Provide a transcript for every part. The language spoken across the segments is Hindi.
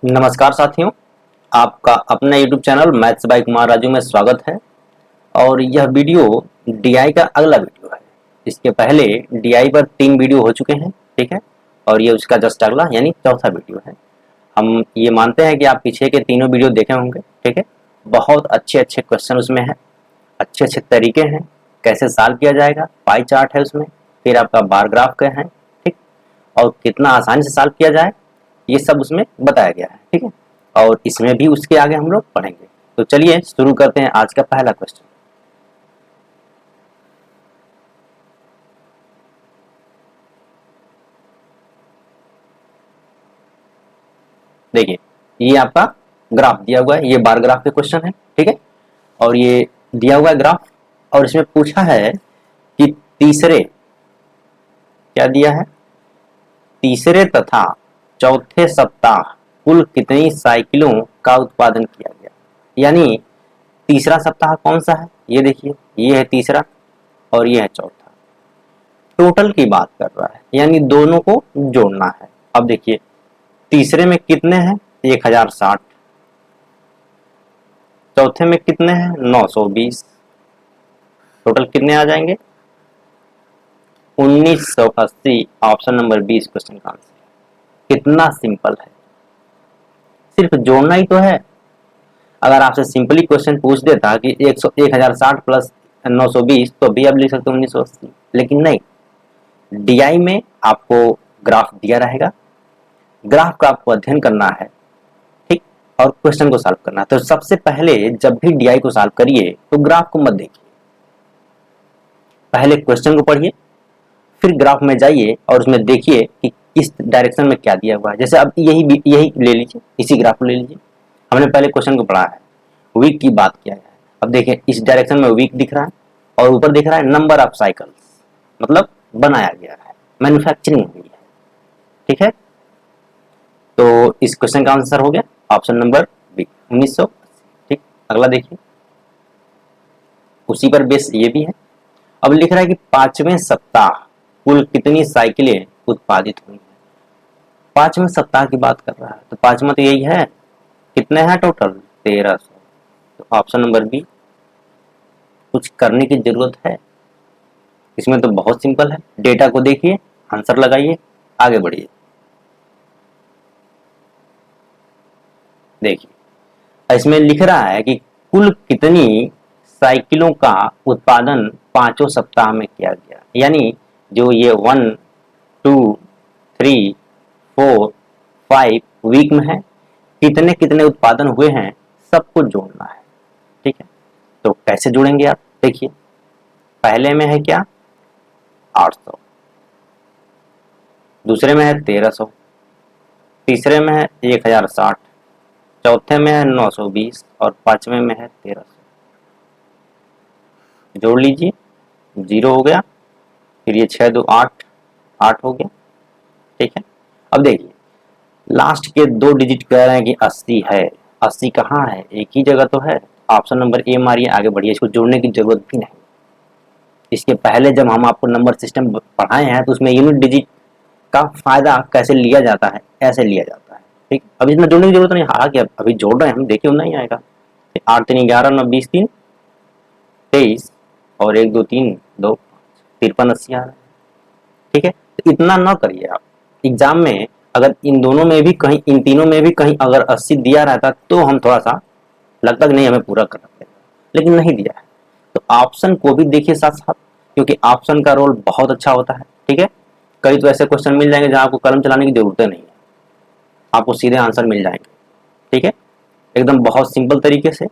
नमस्कार साथियों, आपका अपने YouTube channel maths by Kumar Raju में स्वागत है। और यह वीडियो डीआई का अगला वीडियो है। इसके पहले डीआई पर 3 वीडियो हो चुके हैं, ठीक है। और ये उसका जस्ट अगला यानी चौथा वीडियो है। हम ये मानते हैं कि आप पीछे के तीनों वीडियो देखे होंगे, ठीक है। बहुत अच्छे क्वेश्चन उसमें हैं, अच्छे तरीके हैं, कैसे सॉल्व किया जाएगा, पाई चार्ट है उसमें, फिर आपका बार ग्राफ का है, ठीक। और कितना आसानी से सॉल्व किया जाए ये सब उसमें बताया गया है, ठीक है। और इसमें भी उसके आगे हम लोग पढ़ेंगे। तो चलिए शुरू करते हैं आज का पहला क्वेश्चन। देखिए, ये आपका ग्राफ दिया हुआ है, ये बार ग्राफ के क्वेश्चन है, ठीक है। और ये दिया हुआ है ग्राफ, और इसमें पूछा है कि तीसरे, क्या दिया है, तीसरे तथा चौथे सप्ताह कुल कितनी साइकिलों का उत्पादन किया गया। यानी तीसरा सप्ताह कौन सा है, ये देखिए, ये है तीसरा और ये है चौथा। टोटल की बात कर रहा है, यानी दोनों को जोड़ना है। अब देखिए, तीसरे में कितने हैं, 1060। चौथे में कितने हैं, 920। टोटल कितने आ जाएंगे, 1980। ऑप्शन नंबर 20 क्वेश्चन का आंसर। कितना सिंपल है, सिर्फ जोड़ना ही तो है। अगर आपसे सिंपली क्वेश्चन पूछ देता कि 1060 प्लस 920, तो भी आप लिख सकते हो 1980, लेकिन नहीं। डीआई में आपको ग्राफ दिया रहेगा, ग्राफ का आपको अध्ययन करना है, ठीक, और क्वेश्चन को सॉल्व करना है। तो सबसे पहले जब भी डीआई को सॉल्व करिए तो ग्राफ को मत देखिए, पहले क्वेश्चन को पढ़िए, फिर ग्राफ में जाइए और उसमें देखिए कि किस डायरेक्शन में क्या दिया हुआ है। जैसे अब यही ले लीजिए, इसी ग्राफ को ले लीजिए। हमने पहले क्वेश्चन को पढ़ा है, वीक की बात किया है। अब देखिए, इस डायरेक्शन में वीक दिख रहा है और ऊपर दिख रहा है नंबर ऑफ साइकिल्स, मतलब बनाया गया है, मैन्युफैक्चरिंग हुई है, ठीक है। तो इस क्वेश्चन का आंसर हो गया ऑप्शन नंबर बी, 1900, ठीक। अगला देखिए, उसी पर बेस ये भी है। अब लिख रहा है कि 5वें सप्ताह कुल कितनी साइकिलें उत्पादित हुई हैं। 5वें सप्ताह की बात कर रहा है, तो 5वां तो यही है, कितने हैं टोटल, 1300। तो ऑप्शन नंबर बी, कुछ करने की जरूरत है, इसमें तो बहुत सिंपल है। डेटा को देखिए, आंसर लगाइए, आगे बढ़िए। देखिए, इसमें लिख रहा है कि कुल कितनी साइकिलों का उत्पादन 5वें सप्ताह में किया गया। यानी जो ये 1, 2, 3, 4, 5 वीक में है, कितने कितने उत्पादन हुए हैं, सब कुछ जोड़ना है, ठीक है। तो कैसे जोड़ेंगे आप, देखिए, पहले में है क्या, 800, दूसरे में है 1300, तीसरे में है 1060, चौथे में है 920 और 5वें में है 1300। जोड़ लीजिए, 0 हो गया, फिर ये 6 2 8, 8 हो गया, ठीक है। अब देखिए, लास्ट के 2 डिजिट कह रहे हैं कि 80 है। 80 कहाँ है, एक ही जगह तो है। ऑप्शन नंबर ए मारिए, आगे बढ़िए, इसको जोड़ने की जरूरत भी नहीं। इसके पहले जब हम आपको नंबर सिस्टम पढ़ाए हैं तो उसमें यूनिट डिजिट का फायदा कैसे लिया जाता है, ऐसे लिया जाता है, ठीक। अब इसमें जोड़ने की जरूरत नहीं, हालांकि अभी जोड़ रहे हैं हम, देखिए नहीं आएगा। 8 3 11 9 20 3 23 और 1 2 3 2 53 80 आ रहा है, ठीक है। तो इतना ना करिए आप। एग्जाम में अगर इन दोनों में भी कहीं, इन तीनों में भी कहीं अगर 80 दिया रहता तो हम थोड़ा सा लगता कि नहीं हमें पूरा करना पड़ेगा, लेकिन नहीं दिया है। तो ऑप्शन को भी देखिए साथ साथ, क्योंकि ऑप्शन का रोल बहुत अच्छा होता है, ठीक है। कई तो ऐसे क्वेश्चन मिल जाएंगे जहां आपको कलम चलाने की जरूरत नहीं है, आपको सीधे आंसर मिल जाएंगे, ठीक है। एकदम बहुत सिंपल तरीके से,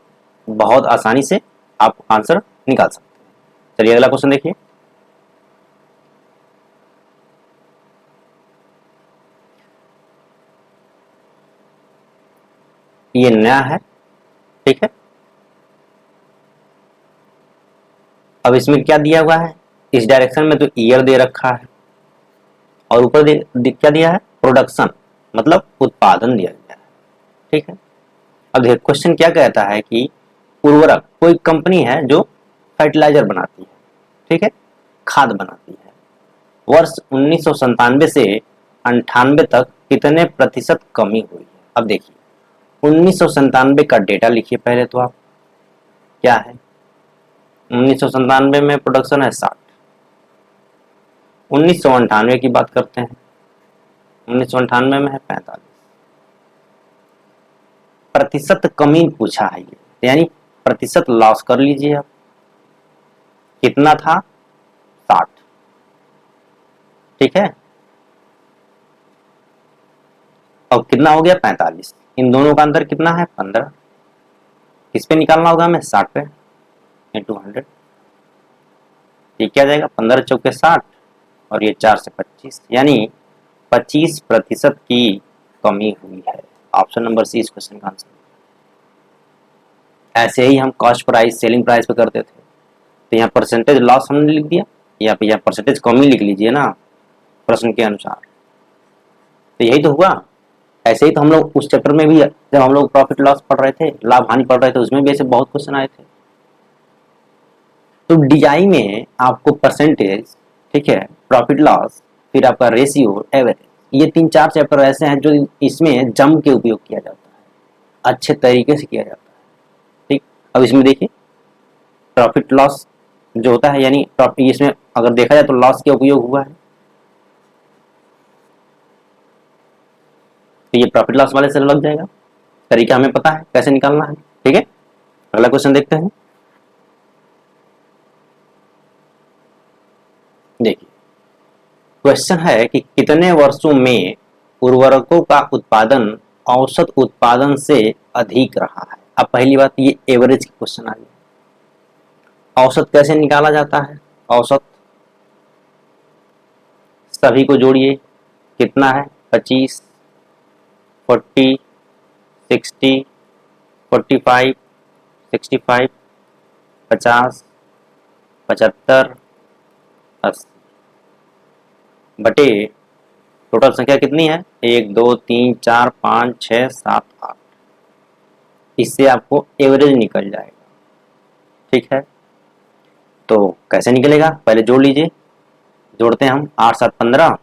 बहुत आसानी से आप आंसर निकाल सकते हैं। चलिए अगला क्वेश्चन देखिए। ये नया है, ठीक है। अब इसमें क्या दिया हुआ है, इस डायरेक्शन में तो ईयर दे रखा है और ऊपर क्या दिया है, प्रोडक्शन, मतलब उत्पादन दिया गया है, ठीक है। अब देखिए, क्वेश्चन क्या कहता है कि उर्वरक, कोई कंपनी है जो फर्टिलाइजर बनाती है, ठीक है, खाद बनाती है, वर्ष 1997 से 98 तक कितने प्रतिशत कमी हुई है। अब देखिए, 1997 का डेटा लिखिए पहले तो आप, क्या है 1997 में प्रोडक्शन है 60। 1998 की बात करते हैं, 1998 में है 45। प्रतिशत कमी पूछा है ये, यानी प्रतिशत लॉस कर लीजिए आप, कितना था 60, ठीक है, और कितना हो गया 45, इन दोनों का अंतर कितना है 15, किस पे निकालना होगा हमें 60 पे इंटू 100, ये क्या जाएगा 15 चौके 60 और ये 4 से 25, यानी 25% की कमी हुई है। ऑप्शन नंबर सी इस क्वेश्चन का आंसर। ऐसे ही हम कॉस्ट प्राइस सेलिंग प्राइस पे करते थे, तो यहाँ परसेंटेज लॉस हमने लिख दिया, या पे यहाँ परसेंटेज कमी लिख लीजिए ना प्रश्न के अनुसार, तो यही तो हुआ। ऐसे ही तो हम लोग उस चैप्टर में भी जब हम लोग प्रॉफिट लॉस पढ़ रहे थे, लाभ हानि पढ़ रहे थे, उसमें भी ऐसे बहुत क्वेश्चन आए थे। तो डीआई में आपको परसेंटेज, ठीक है, प्रॉफिट लॉस, फिर आपका रेशियो, एवरेज, ये 3-4 चैप्टर ऐसे हैं जो इसमें जम के उपयोग किया जाता है, अच्छे तरीके से किया जाता है। ठीक, अब इसमें देखिए प्रॉफिट लॉस जो होता है, यानी इसमें अगर देखा जाए तो लॉस का उपयोग हुआ है, तो ये प्रॉफिट लॉस वाले से लग जाएगा, तरीका हमें पता है कैसे निकालना है। ठीक है, अगला क्वेश्चन देखते हैं। देखिए क्वेश्चन है कि कितने वर्षों में उर्वरकों का उत्पादन औसत उत्पादन से अधिक रहा है। अब पहली बात ये एवरेज क्वेश्चन आ गया, औसत कैसे निकाला जाता है, औसत सभी को जोड़िए, कितना है 25, 40, 60, 45, 65, 50, 75, 80 बटे टोटल संख्या कितनी है 1 2 3 4 5 6 7 8, इससे आपको एवरेज निकल जाएगा। ठीक है, तो कैसे निकलेगा, पहले जोड़ लीजिए, जोड़ते हैं हम 8 7 15,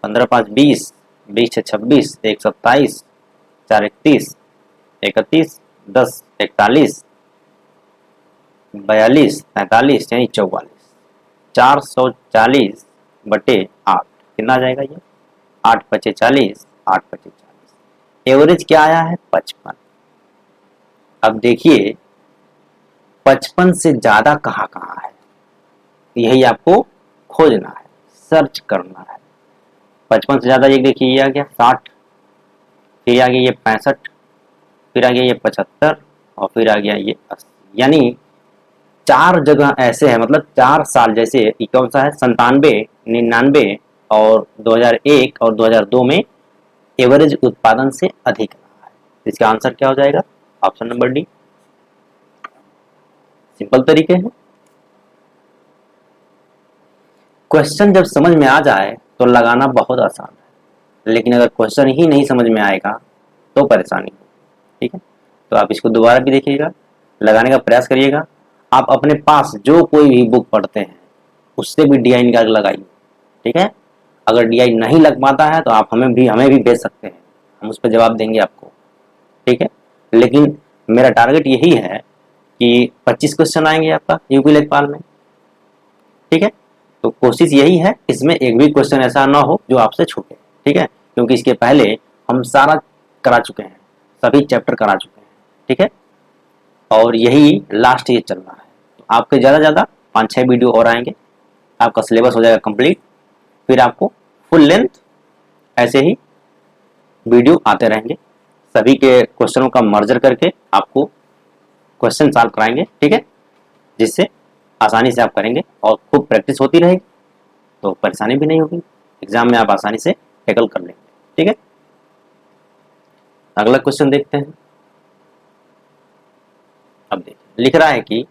15 5 20, 20 6 26, 1 27, 4 31, 31, 10 41, 42, 45 यानी 44, 440 बटे 8 कितना आ जाएगा ये 8 पचे 40, 8 पचे 40, एवरेज क्या आया है 55। अब देखिए 55 से ज्यादा कहाँ कहाँ है, यही आपको खोजना है, सर्च करना है। 55 से ज्यादा ये देखिए ये आ गया 60, फिर आ गया ये 65, फिर आ गया ये 75 और फिर आ गया ये 80, यानी 4 जगह ऐसे है, मतलब 4 साल, जैसे ये कौन सा है 97, 99 और 2001 और 2002 में एवरेज उत्पादन से अधिक रहा है। इसका आंसर क्या हो जाएगा, ऑप्शन नंबर डी। सिंपल तरीके है, क्वेश्चन जब समझ में आ जाए तो लगाना बहुत आसान है, लेकिन अगर क्वेश्चन ही नहीं समझ में आएगा तो परेशानी होगी। ठीक है, तो आप इसको दोबारा भी देखिएगा, लगाने का प्रयास करिएगा। आप अपने पास जो कोई भी बुक पढ़ते हैं उससे भी डीआई निकाल के लगाइए। ठीक है, अगर डीआई नहीं लग पाता है तो आप हमें भी भेज सकते हैं, हम उस पर जवाब देंगे आपको। ठीक है, लेकिन मेरा टारगेट यही है कि 25 क्वेश्चन आएंगे आपका यूपी लेखपाल में। ठीक है, तो कोशिश यही है इसमें एक भी क्वेश्चन ऐसा ना हो जो आपसे छूटे। ठीक है, क्योंकि इसके पहले हम सारा करा चुके हैं, सभी चैप्टर करा चुके हैं। ठीक है, और यही लास्ट ये चल रहा है, तो आपके ज़्यादा ज़्यादा 5-6 वीडियो और आएंगे, आपका सिलेबस हो जाएगा कंप्लीट, फिर आपको फुल लेंथ ऐसे ही वीडियो आते रहेंगे, सभी के क्वेश्चनों का मर्जर करके आपको क्वेश्चन सॉल्व कराएंगे। ठीक है, जिससे आसानी से आप करेंगे और खूब प्रैक्टिस होती रहेगी तो परेशानी भी नहीं होगी, एग्जाम में आप आसानी से टैकल कर लेंगे। ठीक है, अगला क्वेश्चन देखते हैं। अब देखिए लिख रहा है कि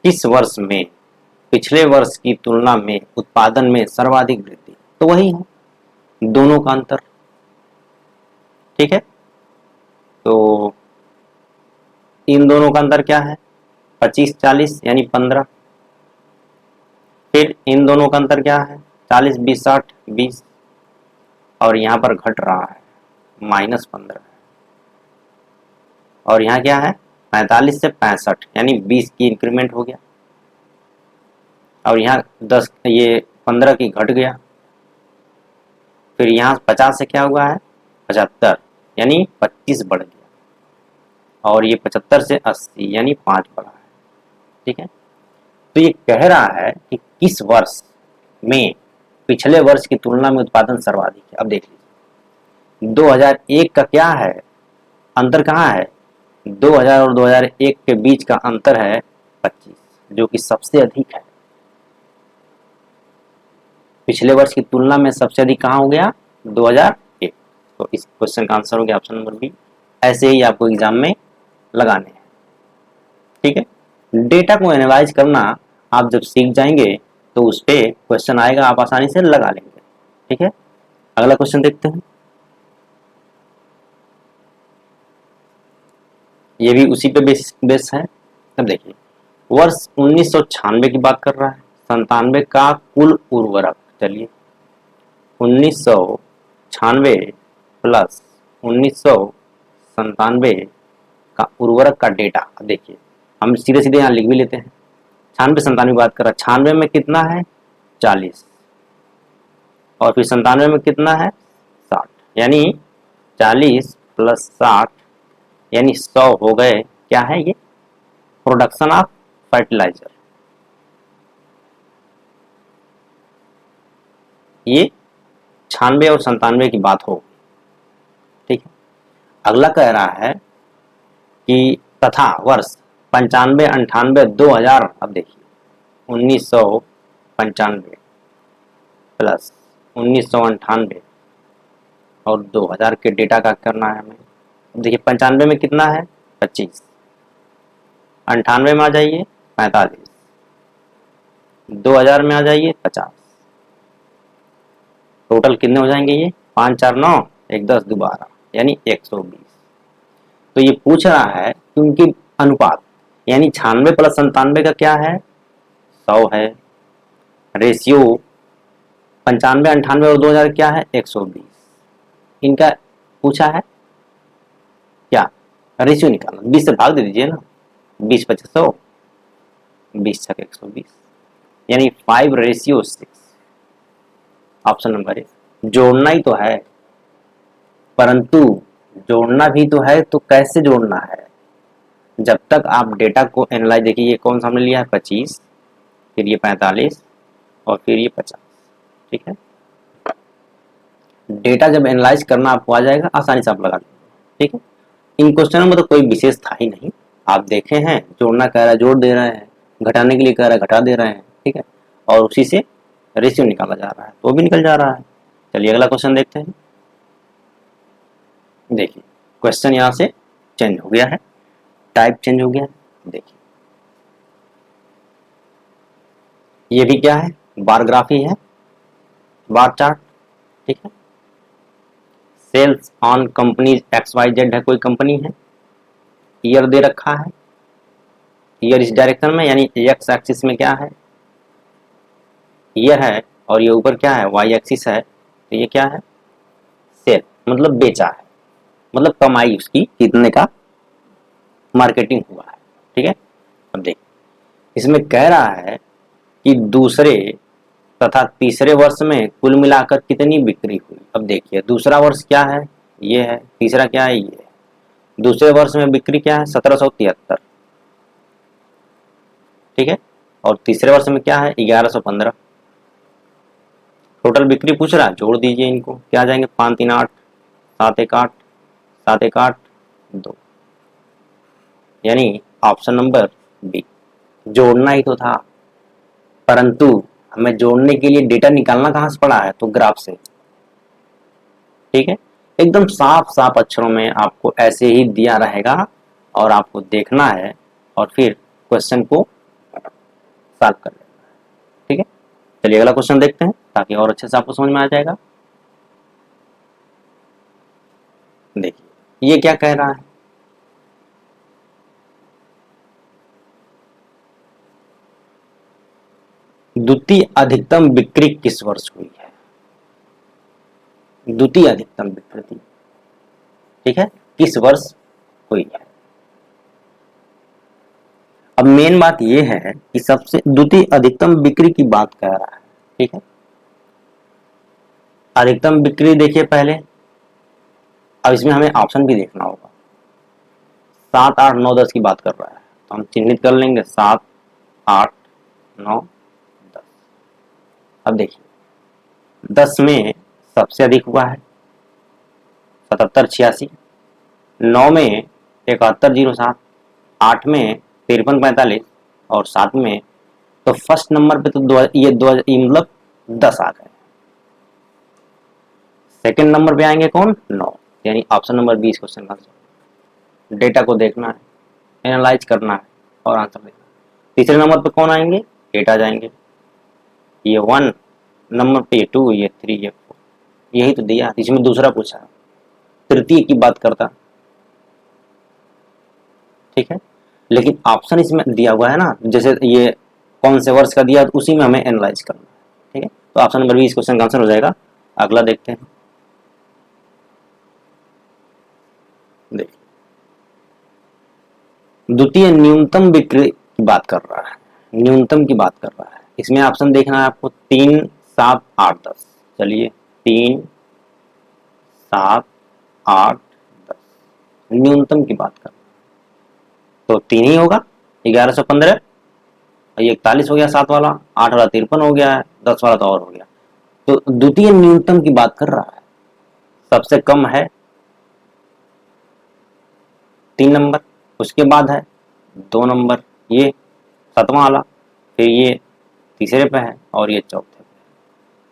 किस वर्ष में पिछले वर्ष की तुलना में उत्पादन में सर्वाधिक वृद्धि, तो वही है दोनों का अंतर। ठीक है, तो इन दोनों का अंतर क्या है 25-40 यानी 15, फिर इन दोनों का अंतर क्या है 40-20-60 20, और यहाँ पर घट रहा है -15 है। और यहाँ क्या है 45 से 65 यानी 20 की इंक्रीमेंट हो गया, और यहाँ 10 ये 15 की घट गया, फिर यहाँ 50 से क्या हुआ है 75 यानी 25 बढ़ गया, और ये 75 से 80 यानी 5 बढ़ा है। ठीक है, तो ये कह रहा है कि किस वर्ष में पिछले वर्ष की तुलना में उत्पादन सर्वाधिक है। अब देख लीजिए 2001 का क्या है, अंतर कहाँ है, 2000 और 2001 के बीच का अंतर है 25, जो कि सबसे अधिक है। पिछले वर्ष की तुलना में सबसे अधिक कहाँ हो गया 2001। तो इस क्वेश्चन का आंसर हो गया ऑप्शन नंबर बी। ऐसे ही आपको एग्जाम में लगाने हैं। ठीक है, डेटा को एनालाइज करना आप जब सीख जाएंगे तो उस पर क्वेश्चन आएगा, आप आसानी से लगा लेंगे। ठीक है, अगला क्वेश्चन देखते हैं। ये भी उसी पे बेस है। अब देखिए वर्ष 1996 की बात कर रहा है, 97 का कुल उर्वरक, चलिए 1996 प्लस 1997 का उर्वरक का डेटा। देखिए हम सीधे सीधे यहाँ लिख भी लेते हैं, 96 97 की बात कर रहा है, 96 में कितना है 40, और फिर 97 में कितना है 60, यानी 40 प्लस 60 यानी 100 हो गए। क्या है ये, प्रोडक्शन ऑफ फर्टिलाइजर। ये 96 और 97 की बात हो। ठीक है, अगला कह रहा है कि तथा वर्ष 95 98 2000। अब देखिए 1995 प्लस 1998 और 2000 के डेटा का करना है हमें। देखिए 95 में कितना है 25, 98 में आ जाइए 45, 2000 में आ जाइए 50, टोटल कितने हो जाएंगे ये 5 4 9 1 10 12 यानी 120। तो ये पूछ रहा है कि उनकी अनुपात यानी 96 प्लस 97 का क्या है 100 है, रेशियो 95 98 और 2000 क्या है 120। इनका पूछा है क्या, रेशियो निकालना, 20 से भाग दे दीजिए ना, 20 25 100, 20 छक 120 यानी 5:6। Option number A. जोड़ना ही तो है, परंतु जोड़ना भी तो है, तो कैसे जोड़ना है, जब तक आप डेटा को एनालाइज। देखिए ये कौन सा हमने लिया है 25, फिर ये 45 और फिर ये 50। ठीक है, डेटा जब एनालाइज करना आपको आ जाएगा, आसानी से आप लगा लेंगे। ठीक है, इन क्वेश्चनों में तो कोई विशेष था ही नहीं, आप देखे हैं जोड़ना कह रहा है जोड़ दे रहे हैं, घटाने के लिए कह रहा है घटा दे रहे हैं। ठीक है, और उसी से रेशियो निकाला जा रहा है, तो भी निकल जा रहा है। चलिए अगला क्वेश्चन देखते हैं। देखिए क्वेश्चन यहाँ से चेंज हो गया है, टाइप चेंज हो गया है। देखिए ये भी क्या है, बार ग्राफी है, बार चार्ट। ठीक है, सेल्स ऑन कंपनीज XYZ है, कोई कंपनी है, ईयर दे रखा है, ईयर इस डायरेक्शन में यानी एक्स एक्सिस में क्या है ईयर है, और ये ऊपर क्या है वाई एक्सिस है, तो ये क्या है सेल, मतलब बेचा है, मतलब कमाई उसकी कितने का मार्केटिंग हुआ है। ठीक है, अब देख इसमें कह रहा है कि दूसरे तथा तीसरे वर्ष में कुल मिलाकर कितनी बिक्री हुई। अब देखिए दूसरा वर्ष क्या है ये है, तीसरा क्या है ये है। दूसरे वर्ष में बिक्री क्या है 1773। ठीक है, और तीसरे वर्ष में क्या है 1115। टोटल बिक्री पूछ रहा है, जोड़ दीजिए इनको, क्या आ जाएंगे 5 3 8 7 1 8 7 1 8 2, यानी ऑप्शन नंबर बी। जोड़ना ही तो था, परंतु हमें जोड़ने के लिए डेटा निकालना कहां से पड़ा है, तो ग्राफ से। ठीक है, एकदम साफ साफ अक्षरों में आपको ऐसे ही दिया रहेगा, और आपको देखना है और फिर क्वेश्चन को सॉल्व कर लेना है। ठीक है, चलिए अगला क्वेश्चन देखते हैं ताकि और अच्छे से आपको समझ में आ जाएगा। देखिए ये क्या कह रहा है, द्वितीय अधिकतम बिक्री किस वर्ष हुई है, द्वितीय अधिकतम बिक्री ठीक है किस वर्ष हुई है। अब मेन बात ये है कि सबसे द्वितीय अधिकतम बिक्री की बात कर रहा है, ठीक है। अधिकतम बिक्री देखिए पहले, अब इसमें हमें ऑप्शन भी देखना होगा। 7, 8, 9, 10 की बात कर रहा है तो हम चिन्हित कर लेंगे 7, 8, 9, 10। अब देखिए 10 में सबसे अधिक हुआ है 7786, 9 में 7107, 8 में 5345 और 7 में, तो फर्स्ट नंबर पे तो ये मतलब 10 आ गए। सेकंड नंबर पे आएंगे कौन? 9, यानी ऑप्शन नंबर 20 क्वेश्चन का आंसर। डेटा को देखना है, एनालाइज करना है और आंसर देना है। तीसरे नंबर पे कौन आएंगे? 8 आ जाएंगे, ये 1 नंबर पे, ये 2, ये 3, ये 4, यही तो दिया। इसमें दूसरा पूछा, तृतीय की बात करता, ठीक है। लेकिन ऑप्शन इसमें दिया हुआ है ना, जैसे ये कौन से वर्ष का दिया तो उसी में हमें एनालाइज करना है, ठीक है। तो ऑप्शन नंबर 20 क्वेश्चन का आंसर हो जाएगा। अगला देखते हैं, देखिए द्वितीय न्यूनतम बिक्री की बात कर रहा है, न्यूनतम की बात कर रहा है। इसमें ऑप्शन देखना है आपको 3, 7, 8, 10। चलिए 3, 7, 8, 10 न्यूनतम की बात कर, तो 3 ही होगा, 1115, ये 41 हो गया 7 वाला, 8 वाला 53 हो गया है, 10 वाला तो और हो गया। तो द्वितीय न्यूनतम की बात कर रहा है, सबसे कम है 3 नंबर, उसके बाद है 2 नंबर, ये 7वां वाला, फिर ये तीसरे पे है और ये चौथे पे।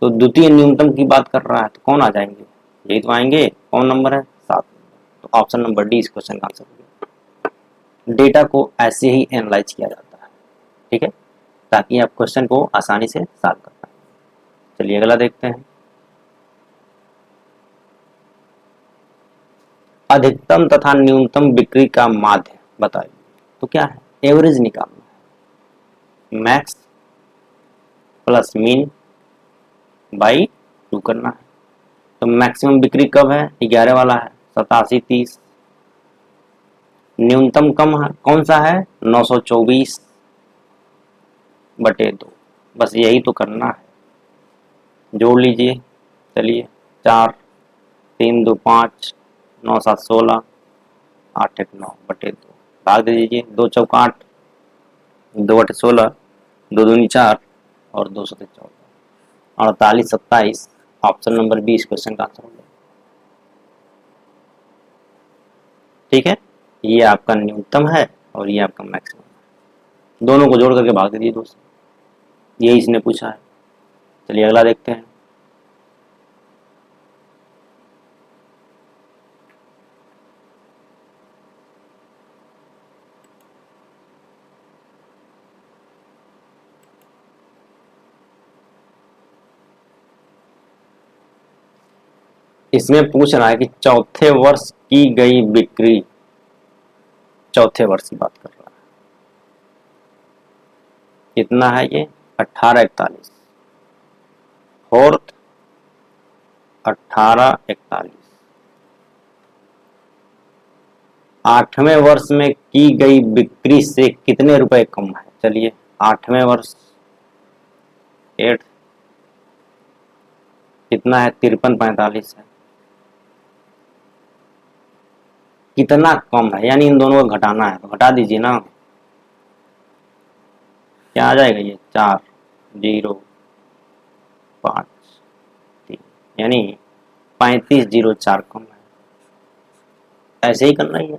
तो द्वितीय न्यूनतम की बात कर रहा है तो कौन आ जाएंगे? यही तो आएंगे, कौन नंबर है? 7 नंबर। तो ऑप्शन नंबर डी इस क्वेश्चन का आंसर होगा। डेटा को ऐसे ही एनालाइज किया जाता है, ठीक है, ताकि आप क्वेश्चन को आसानी से सॉल्व कर पाए। चलिए अगला देखते हैं, अधिकतम तथा न्यूनतम बिक्री का माध्य बताइए। तो क्या है? एवरेज निकालना है, मैक्स प्लस मीन बाई 2 करना है। तो मैक्सिमम बिक्री कब है? 11 वाला है, 87, 30। न्यूनतम कम है, कौन सा है? 924 बटे 2। बस यही तो करना है, जोड़ लीजिए। चलिए 4, 3, 2, 5, 9, 7, 16, 8, 1, 9 बटे 2, भाग दे दीजिए। 2 चौक 8, 2 बटे 16, 2 दूनी 4 और 2 सते 14, 48, 27। ऑप्शन नंबर 20 क्वेश्चन का आंसर होगा, ठीक है। ये आपका न्यूनतम है और ये आपका मैक्सिमम है, दोनों को जोड़ करके भाग दे दीजिए 2 से, यही इसने पूछा है। चलिए अगला देखते हैं, इसमें पूछ रहा है कि चौथे वर्ष की गई बिक्री, चौथे वर्ष की बात कर रहा है, कितना है ये? 1841, फोर्थ 1841, 8वें वर्ष में की गई बिक्री से कितने रुपए कम है? चलिए 8वें वर्ष, 8 कितना है? 5345 है। कितना कम है, यानी इन दोनों को घटाना है, तो घटा दीजिए ना, क्या आ जाएगा ये? 4, 0, 5, 3, यानी 3504 कम है। ऐसे ही करना ही है,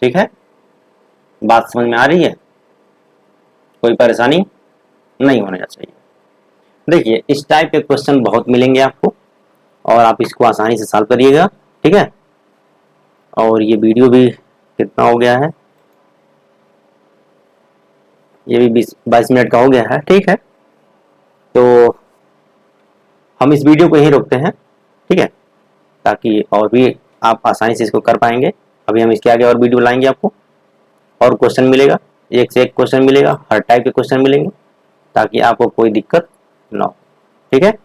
ठीक है। बात समझ में आ रही है? कोई परेशानी नहीं होना चाहिए। देखिए इस टाइप के क्वेश्चन बहुत मिलेंगे आपको और आप इसको आसानी से सॉल्व करिएगा, ठीक है। और ये वीडियो भी कितना हो गया है? ये भी 20-22 मिनट का हो गया है, ठीक है। तो हम इस वीडियो को यहीं रोकते हैं, ठीक है, ताकि और भी आप आसानी से इसको कर पाएंगे। अभी हम इसके आगे और वीडियो लाएंगे आपको, और क्वेश्चन मिलेगा, एक से एक क्वेश्चन मिलेगा, हर टाइप के क्वेश्चन मिलेंगे, ताकि आपको कोई दिक्कत ना हो, ठीक है।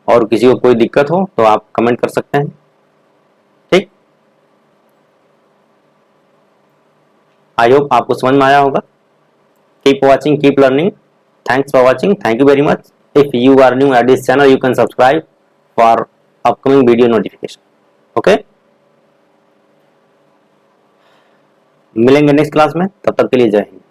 और किसी को कोई दिक्कत हो तो आप कमेंट कर सकते हैं, ठीक। आई होप आपको समझ में आया होगा। Keep watching, keep learning. Thanks for watching, thank you very much. If you are new at this channel, you can subscribe for upcoming video notification. Okay, मिलेंगे नेक्स्ट क्लास में, तब तक के लिए जय हिंद।